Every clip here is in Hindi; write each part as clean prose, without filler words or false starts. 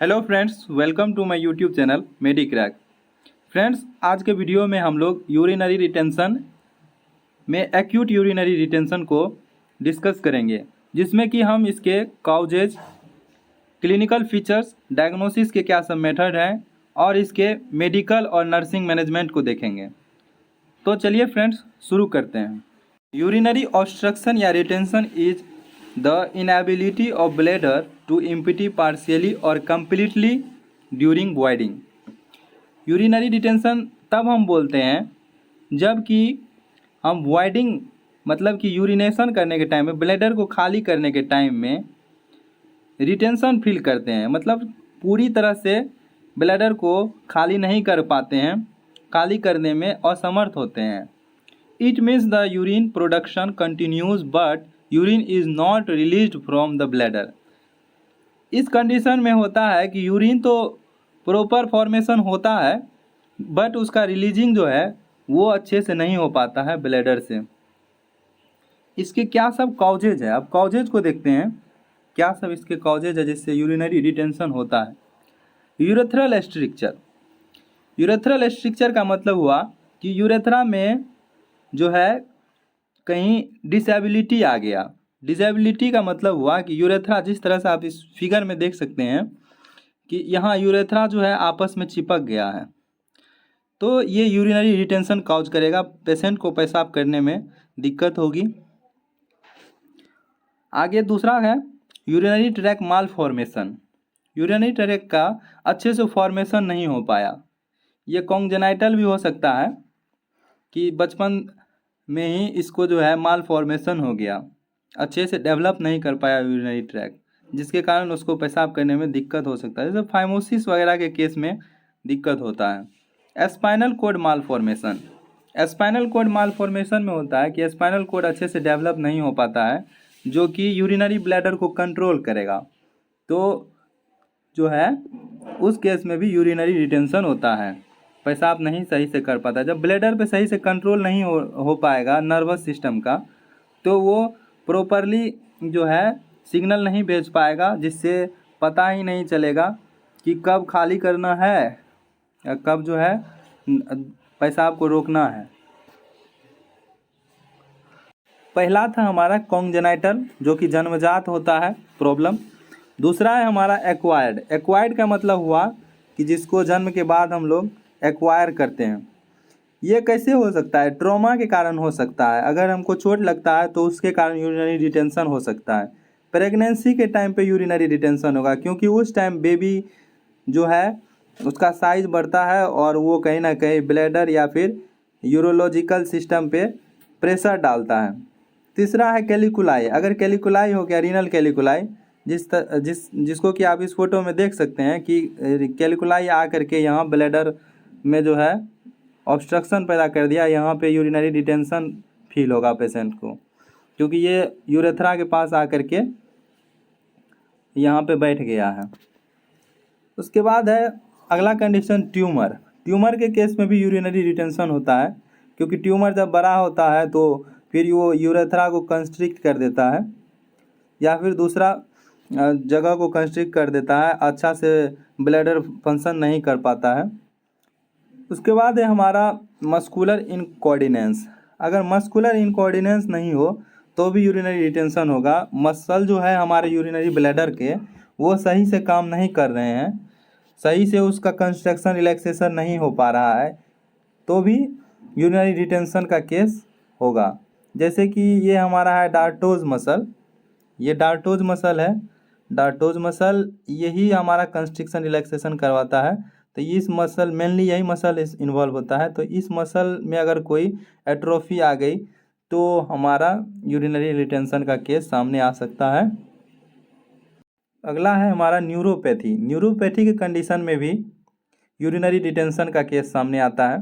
Hello friends, welcome to my YouTube channel Medicrack. Friends, आज के वीडियो में हम लोग यूरिनरी रिटेंशन में एक्यूट यूरिनरी रिटेंशन को डिस्कस करेंगे, जिसमें कि हम इसके कॉजेज, क्लिनिकल फीचर्स, डायग्नोसिस के क्या सब मेथड हैं और इसके मेडिकल और नर्सिंग मैनेजमेंट को देखेंगे। तो चलिए फ्रेंड्स, शुरू करते हैं। यूरिनरी ऑब्स्ट्रक्शन या retention is the inability of bladder to empty partially और completely during voiding. Urinary retention तब हम बोलते हैं जबकि हम वॉइडिंग मतलब कि यूरिनेशन करने के टाइम में, ब्लैडर को खाली करने के टाइम में रिटेंशन फील करते हैं, मतलब पूरी तरह से ब्लैडर को खाली नहीं कर पाते हैं, खाली करने में असमर्थ होते हैं। It means the urine production continues but urine is not released from the bladder. इस कंडीशन में होता है कि यूरिन तो प्रॉपर फॉर्मेशन होता है बट उसका रिलीजिंग जो है वो अच्छे से नहीं हो पाता है ब्लैडर से। इसके क्या सब कॉजेज है, अब कॉजेज को देखते हैं क्या सब इसके कॉजेज है जिससे यूरिनरी रिटेंशन होता है। Urethral structure. यूरेथ्रल स्ट्रक्चर का मतलब हुआ कि यूरेथ्रा में जो है कहीं डिसेबिलिटी आ गया। डिसेबिलिटी का मतलब हुआ कि यूरेथ्रा, जिस तरह से आप इस फिगर में देख सकते हैं कि यहाँ यूरेथ्रा जो है आपस में चिपक गया है, तो ये यूरिनरी रिटेंशन कॉज करेगा, पेशेंट को पेशाब करने में दिक्कत होगी। आगे दूसरा है यूरिनरी ट्रैक माल फॉर्मेशन। यूरिनरी ट्रैक का अच्छे से फॉर्मेशन नहीं हो पाया। ये कॉन्जेनाइटल भी हो सकता है कि बचपन में ही इसको जो है माल फॉर्मेशन हो गया, अच्छे से डेवलप नहीं कर पाया यूरिनरी ट्रैक, जिसके कारण उसको पेशाब करने में दिक्कत हो सकता है। जैसे फाइमोसिस वगैरह के केस में दिक्कत होता है। स्पाइनल कोड माल फॉर्मेशन। स्पाइनल कोड माल फॉर्मेशन में होता है कि स्पाइनल कोड अच्छे से डेवलप नहीं हो पाता है, जो कि यूरिनरी ब्लैडर को कंट्रोल करेगा, तो जो है उस केस में भी यूरिनरी रिटेंशन होता है, पेशाब नहीं सही से कर पाता। जब ब्लैडर पे सही से कंट्रोल नहीं हो पाएगा नर्वस सिस्टम का, तो वो प्रॉपरली जो है सिग्नल नहीं भेज पाएगा, जिससे पता ही नहीं चलेगा कि कब खाली करना है या कब जो है पेशाब को रोकना है। पहला था हमारा कॉन्जेनाइटल, जो कि जन्मजात होता है प्रॉब्लम। दूसरा है हमारा एक्वायर्ड। एक्वायर्ड का मतलब हुआ कि जिसको जन्म के बाद हम लोग एक्वायर करते हैं। ये कैसे हो सकता है? ट्रॉमा के कारण हो सकता है। अगर हमको चोट लगता है तो उसके कारण यूरिनरी रिटेंशन हो सकता है। प्रेगनेंसी के टाइम पे यूरिनरी रिटेंशन होगा, क्योंकि उस टाइम बेबी जो है उसका साइज बढ़ता है और वो कहीं ना कहीं ब्लैडर या फिर यूरोलॉजिकल सिस्टम पे प्रेशर डालता है। तीसरा है कैलिकुलाई। अगर कैलिकुलाई हो गया, रीनल कैलिकुलाई, जिसको कि आप इस फोटो में देख सकते हैं कि कैलिकुलाई आ करके यहाँ ब्लैडर में जो है ऑब्स्ट्रक्शन पैदा कर दिया, यहाँ पे यूरिनरी रिटेंशन फील होगा पेशेंट को, क्योंकि ये यूरेथ्रा के पास आकर के यहाँ पे बैठ गया है। उसके बाद है अगला कंडीशन ट्यूमर। ट्यूमर के केस में भी यूरिनरी रिटेंशन होता है, क्योंकि ट्यूमर जब बड़ा होता है तो फिर वो यूरेथ्रा को कंस्ट्रिक्ट कर देता है या फिर दूसरा जगह को कंस्ट्रिक्ट कर देता है, अच्छा से ब्लैडर फंक्शन नहीं कर पाता है। उसके बाद है हमारा मस्कुलर इनकोऑर्डिनेंस। अगर मस्कुलर इनकोऑर्डिनेंस नहीं हो तो भी यूरिनरी रिटेंशन होगा। मसल जो है हमारे यूरिनरी ब्लैडर के, वो सही से काम नहीं कर रहे हैं, सही से उसका कंस्ट्रक्शन रिलैक्सेशन नहीं हो पा रहा है, तो भी यूरिनरी रिटेंशन का केस होगा। जैसे कि ये हमारा है डार्टोज मसल। ये डार्टोज मसल है। डार्टोज मसल यही हमारा कंस्ट्रक्शन रिलैक्सेशन करवाता है। तो इस मसल, मेनली यही मसल इन्वॉल्व होता है। तो इस मसल में अगर कोई एट्रोफी आ गई तो हमारा यूरिनरी रिटेंशन का केस सामने आ सकता है। अगला है हमारा न्यूरोपैथी। न्यूरोपैथी के कंडीशन में भी यूरिनरी रिटेंशन का केस सामने आता है।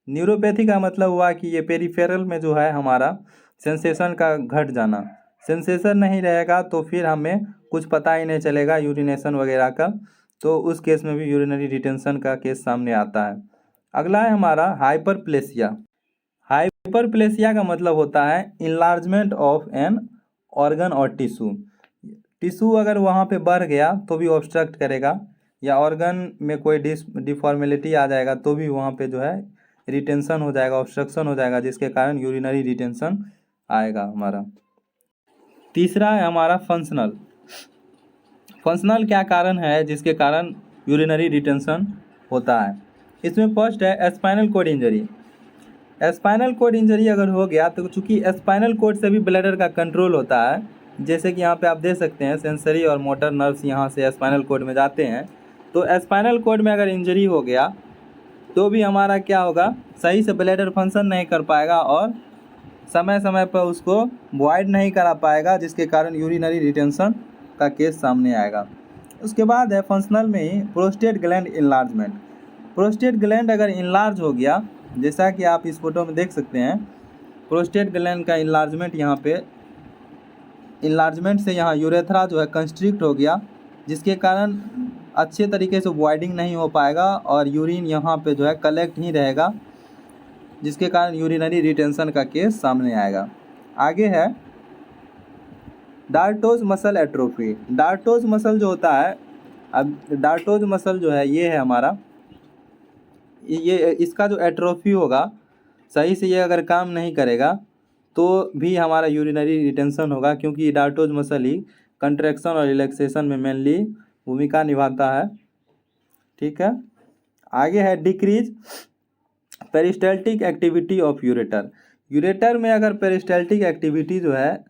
न्यूरोपैथी का मतलब हुआ कि ये पेरिफेरल में जो है हमारा सेंसेशन का घट जाना। सेंसेशन नहीं रहेगा तो फिर हमें कुछ पता ही नहीं चलेगा यूरिनेशन वगैरह का, तो उस केस में भी यूरिनरी रिटेंशन का केस सामने आता है। अगला है हमारा हाइपरप्लेसिया। हाइपरप्लेसिया का मतलब होता है इनलार्जमेंट ऑफ एन ऑर्गन और टिश्यू। टिश्यू अगर वहाँ पे बढ़ गया तो भी ऑब्स्ट्रक्ट करेगा। या ऑर्गन में कोई डिफॉर्मेलिटी आ जाएगा तो भी वहाँ पे जो है रिटेंशन हो जाएगा, ऑब्स्ट्रक्शन हो जाएगा, जिसके कारण यूरिनरी रिटेंशन आएगा हमारा। तीसरा है हमारा फंक्शनल। फंक्शनल क्या कारण है जिसके कारण यूरिनरी रिटेंशन होता है? इसमें फर्स्ट है spinal cord injury. Spinal cord injury अगर हो गया तो चूँकि स्पाइनल कॉर्ड से भी ब्लैडर का कंट्रोल होता है, जैसे कि यहाँ पे आप देख सकते हैं सेंसरी और मोटर नर्व्स यहाँ से स्पाइनल कॉर्ड में जाते हैं। तो स्पाइनल कॉर्ड में अगर इंजरी हो गया तो भी हमारा क्या होगा, सही से ब्लैडर फंक्शन नहीं कर पाएगा और समय समय पर उसको वॉइड नहीं करा पाएगा, जिसके कारण यूरिनरी रिटेंशन का केस सामने आएगा। उसके बाद है फंक्शनल में ही prostate gland enlargement. Prostate gland अगर इनलार्ज हो गया, जैसा कि आप इस फोटो में देख सकते हैं, प्रोस्टेट ग्लैंड का इनलार्जमेंट यहाँ पे, इनलार्जमेंट से यहाँ यूरेथ्रा जो है कंस्ट्रिक्ट हो गया, जिसके कारण अच्छे तरीके से वॉइडिंग नहीं हो पाएगा और यूरिन यहाँ पे जो है कलेक्ट ही रहेगा, जिसके कारण यूरिनरी रिटेंशन का केस सामने आएगा। आगे है डार्टोज मसल एट्रोफी। डार्टोज मसल जो होता है, अब डार्टोज मसल जो है ये है हमारा, ये इसका जो एट्रोफी होगा, सही से ये अगर काम नहीं करेगा तो भी हमारा यूरिनरी रिटेंशन होगा, क्योंकि डार्टोज मसल ही कंट्रैक्शन और रिलैक्सेशन में मेनली भूमिका निभाता है। ठीक है। आगे है decrease peristaltic activity of ureter. Ureter में अगर पेरिस्टाल्टिक एक्टिविटी जो है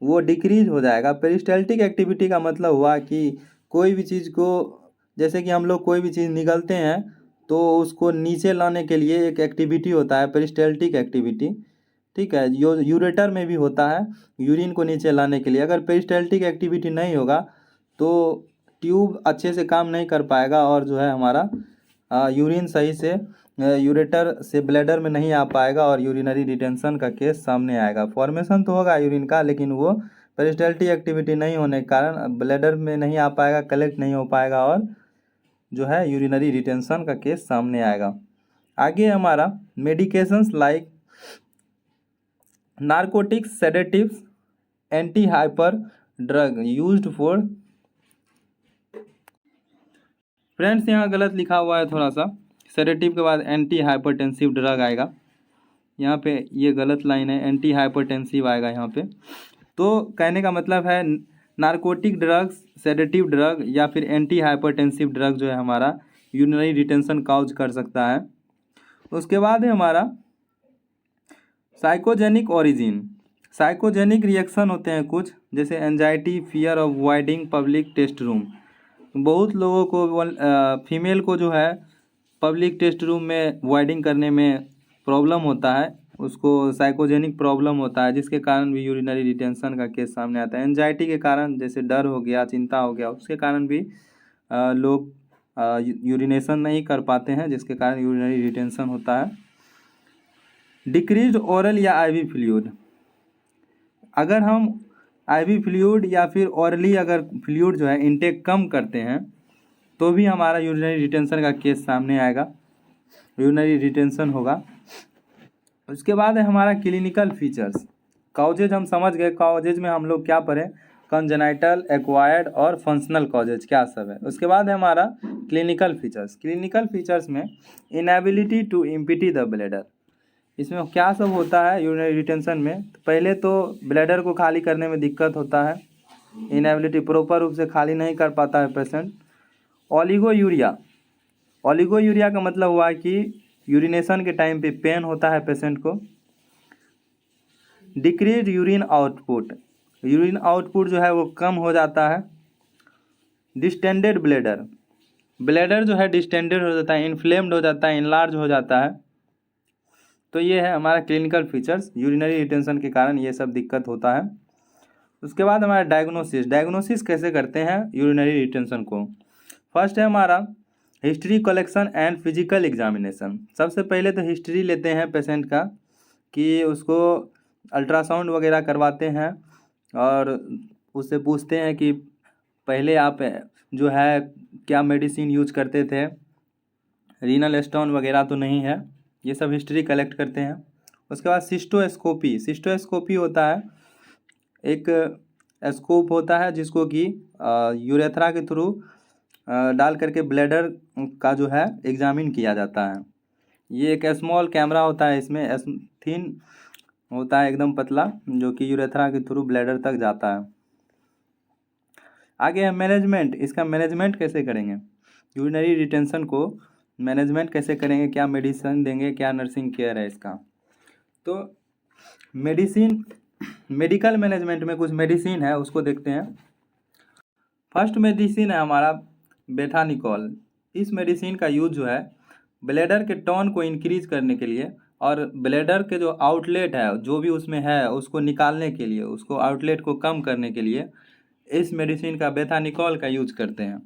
वो डिक्रीज हो जाएगा। पेरिस्टाल्टिक एक्टिविटी का मतलब हुआ कि कोई भी चीज़ को, जैसे कि हम लोग कोई भी चीज़ निगलते हैं तो उसको नीचे लाने के लिए एक एक्टिविटी होता है पेरिस्टाल्टिक एक्टिविटी। ठीक है, यूरेटर में भी होता है यूरिन को नीचे लाने के लिए। अगर पेरिस्टाल्टिक एक्टिविटी नहीं होगा तो ट्यूब अच्छे से काम नहीं कर पाएगा और जो है हमारा यूरिन सही से यूरेटर से ब्लैडर में नहीं आ पाएगा और यूरिनरी रिटेंशन का केस सामने आएगा। फॉर्मेशन तो होगा यूरिन का, लेकिन वो पेरिस्टाल्टिक एक्टिविटी नहीं होने के कारण ब्लैडर में नहीं आ पाएगा, कलेक्ट नहीं हो पाएगा और जो है यूरिनरी रिटेंशन का केस सामने आएगा। आगे हमारा medications like narcotics, sedatives, anti hyper drug used for. Friends यहाँ गलत लिखा हुआ है थोड़ा सा, सेडेटिव के बाद एंटी हाइपरटेंसिव ड्रग आएगा। यहाँ पे ये गलत लाइन है, एंटी हाइपरटेंसिव आएगा यहाँ पे। तो कहने का मतलब है नारकोटिक ड्रग्स, सेडेटिव ड्रग या फिर एंटी हाइपरटेंसिव ड्रग जो है हमारा यूरिनरी रिटेंशन काउज कर सकता है। उसके बाद है हमारा साइकोजेनिक ओरिजिन। साइकोजेनिक रिएक्शन होते हैं कुछ, जैसे anxiety, fear of voiding public test room. बहुत लोगों को फीमेल को जो है पब्लिक टेस्ट रूम में वॉइडिंग करने में प्रॉब्लम होता है, उसको साइकोजेनिक प्रॉब्लम होता है, जिसके कारण भी यूरिनरी रिटेंशन का केस सामने आता है। एंजाइटी के कारण, जैसे डर हो गया, चिंता हो गया, उसके कारण भी लोग यूरिनेशन नहीं कर पाते हैं, जिसके कारण यूरिनरी रिटेंशन होता है। डिक्रीज्ड ओरल या आईवी फ्लूइड। अगर हम आईवी फ्लूइड या फिर ओरली अगर फ्लूइड जो है इनटेक कम करते हैं तो भी हमारा यूरिनरी रिटेंशन का केस सामने आएगा, यूरिनरी रिटेंशन होगा। उसके बाद है हमारा क्लिनिकल फीचर्स। कॉजेज हम समझ गए, कॉजेज में हम लोग क्या पढ़े, कंजेनाइटल, एक्वायर्ड और फंक्शनल कॉजेज क्या सब है। उसके बाद है हमारा क्लिनिकल फीचर्स। क्लिनिकल फीचर्स में इनएबिलिटी टू इम्पीटी द ब्लैडर। इसमें क्या सब होता है यूरिनरी रिटेंशन में? तो पहले तो ब्लैडर को खाली करने में दिक्कत होता है, इनएबिलिटी, प्रॉपर रूप से खाली नहीं कर पाता है पेशेंट। ओलिगोयूरिया। ओलिगोयूरिया का मतलब हुआ कि यूरिनेशन के टाइम पे पेन होता है पेशेंट को। Decrease urine output. Urine output जो है वो कम हो जाता है। Distended bladder. ब्लैडर जो है डिस्टेंडेड हो जाता है, इन्फ्लेम्ड हो जाता है, इनलार्ज हो जाता है। तो ये है हमारा क्लिनिकल फीचर्स, यूरिनरी रिटेंशन के कारण ये सब दिक्कत होता है। उसके बाद हमारा डायग्नोसिस। डायग्नोसिस कैसे करते हैं यूरिनरी रिटेंशन को? फर्स्ट है हमारा history collection and physical examination. सबसे पहले तो हिस्ट्री लेते हैं पेशेंट का, कि उसको अल्ट्रासाउंड वगैरह करवाते हैं और उससे पूछते हैं कि पहले आप जो है क्या मेडिसिन यूज करते थे, रीनल स्टोन वगैरह तो नहीं है, ये सब हिस्ट्री कलेक्ट करते हैं। उसके बाद सिस्टोस्कोपी। सिस्टोस्कोपी होता है, एक स्कोप होता है जिसको कि यूरेथ्रा के थ्रू डाल करके ब्लैडर का जो है एग्जामिन किया जाता है। ये एक स्मॉल कैमरा होता है, इसमें थिन होता है एकदम पतला, जो कि यूरेथ्रा के थ्रू ब्लैडर तक जाता है। आगे है मैनेजमेंट। इसका मैनेजमेंट कैसे करेंगे, यूरिनरी रिटेंशन को मैनेजमेंट कैसे करेंगे, क्या मेडिसिन देंगे, क्या नर्सिंग केयर है इसका। तो मेडिकल मैनेजमेंट में कुछ मेडिसिन है, उसको देखते हैं। फर्स्ट मेडिसिन है हमारा बेथानिकॉल। इस मेडिसिन का यूज जो है ब्लैडर के टोन को इंक्रीज करने के लिए और ब्लैडर के जो आउटलेट है जो भी उसमें है उसको निकालने के लिए, उसको आउटलेट को कम करने के लिए इस मेडिसिन का बेथानिकॉल का यूज करते हैं।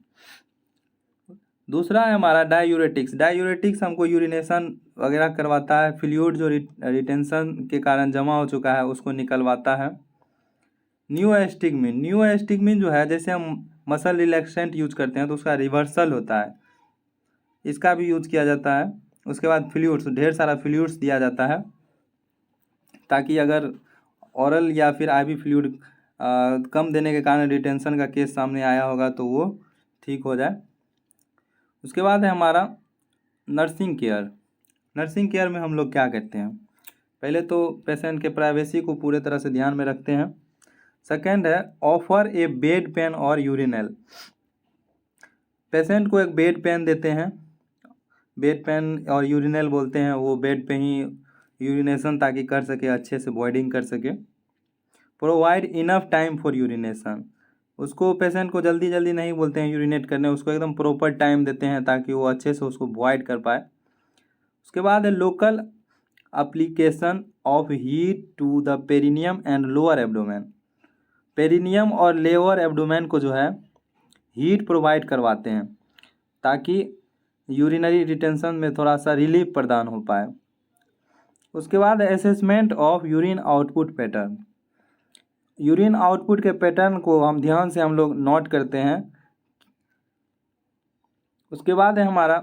दूसरा है हमारा डायूरेटिक्स। डायूरेटिक्स हमको यूरिनेशन वगैरह करवाता है, फ्लूइड जो रिटेंशन के कारण जमा हो चुका है उसको निकलवाता है। न्यूएस्टिगमिन जो है, जैसे हम मसल रिलैक्सेंट यूज करते हैं तो उसका रिवर्सल होता है, इसका भी यूज किया जाता है। उसके बाद फ्लूइड्स, ढेर सारा फ्लूइड्स दिया जाता है ताकि अगर ओरल या फिर आईवी फ्लूइड कम देने के कारण रिटेंशन का केस सामने आया होगा तो वो ठीक हो जाए। उसके बाद है हमारा नर्सिंग केयर। नर्सिंग केयर में हम लोग क्या करते हैं, पहले तो पेशेंट के प्राइवेसी को पूरे तरह से ध्यान में रखते हैं। सेकेंड है ऑफर ए बेड पेन और यूरिनल। पेशेंट को एक बेड पेन देते हैं, बेड पेन और यूरिनल बोलते हैं, वो बेड पे ही यूरिनेशन ताकि कर सके, अच्छे से वॉइडिंग कर सके। Provide enough time for urination. उसको पेशेंट को जल्दी जल्दी नहीं बोलते हैं यूरिनेट करने, उसको एकदम प्रॉपर टाइम देते हैं ताकि वो अच्छे से उसको वॉइड कर पाए। उसके बाद है local application of heat to the perineum and lower abdomen. Perineum और लोअर एब्डोमेन को जो है हीट प्रोवाइड करवाते हैं ताकि यूरिनरी रिटेंशन में थोड़ा सा रिलीफ प्रदान हो पाए। उसके बाद assessment of urine output pattern. Urine output के पैटर्न को हम ध्यान से हम लोग नोट करते हैं। उसके बाद है हमारा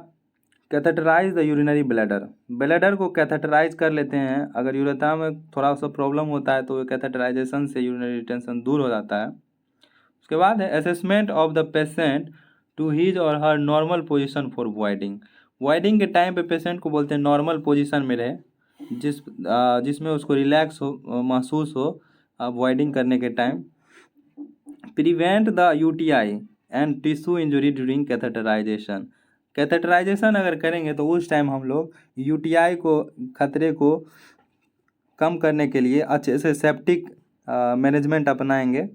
catheterise the urinary bladder. Bladder को कैथेटराइज कर लेते हैं, अगर यूरेथ्रा में थोड़ा सा प्रॉब्लम होता है तो कैथेटराइजेशन से यूरिनरी रिटेंशन दूर हो जाता है। उसके बाद है assessment of the patient to his और her normal position for voiding. Voiding के टाइम पे पेशेंट को बोलते हैं नॉर्मल पोजीशन में रहे, जिसमें उसको रिलैक्स हो, महसूस हो वॉइडिंग करने के time. Prevent the UTI and tissue injury during catheterization. Catheterization अगर करेंगे तो उस टाइम हम लोग यूटीआई को, खतरे को कम करने के लिए अच्छे से सेप्टिक मैनेजमेंट अपनाएंगे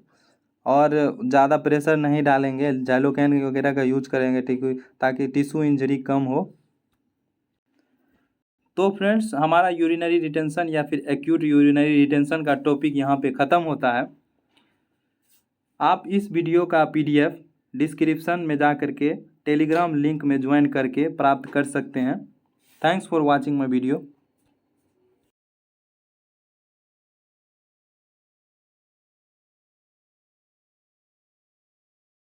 और ज़्यादा प्रेशर नहीं डालेंगे, जैलोकैन वगैरह का यूज करेंगे ठीक, ताकि टिश्यू इंजरी कम हो। तो फ्रेंड्स, हमारा यूरिनरी रिटेंशन या फिर एक्यूट यूरिनरी रिटेंशन का टॉपिक यहाँ पे ख़त्म होता है। आप इस वीडियो का PDF डिस्क्रिप्शन में जा करके टेलीग्राम लिंक में ज्वाइन करके प्राप्त कर सकते हैं। Thanks for watching my video.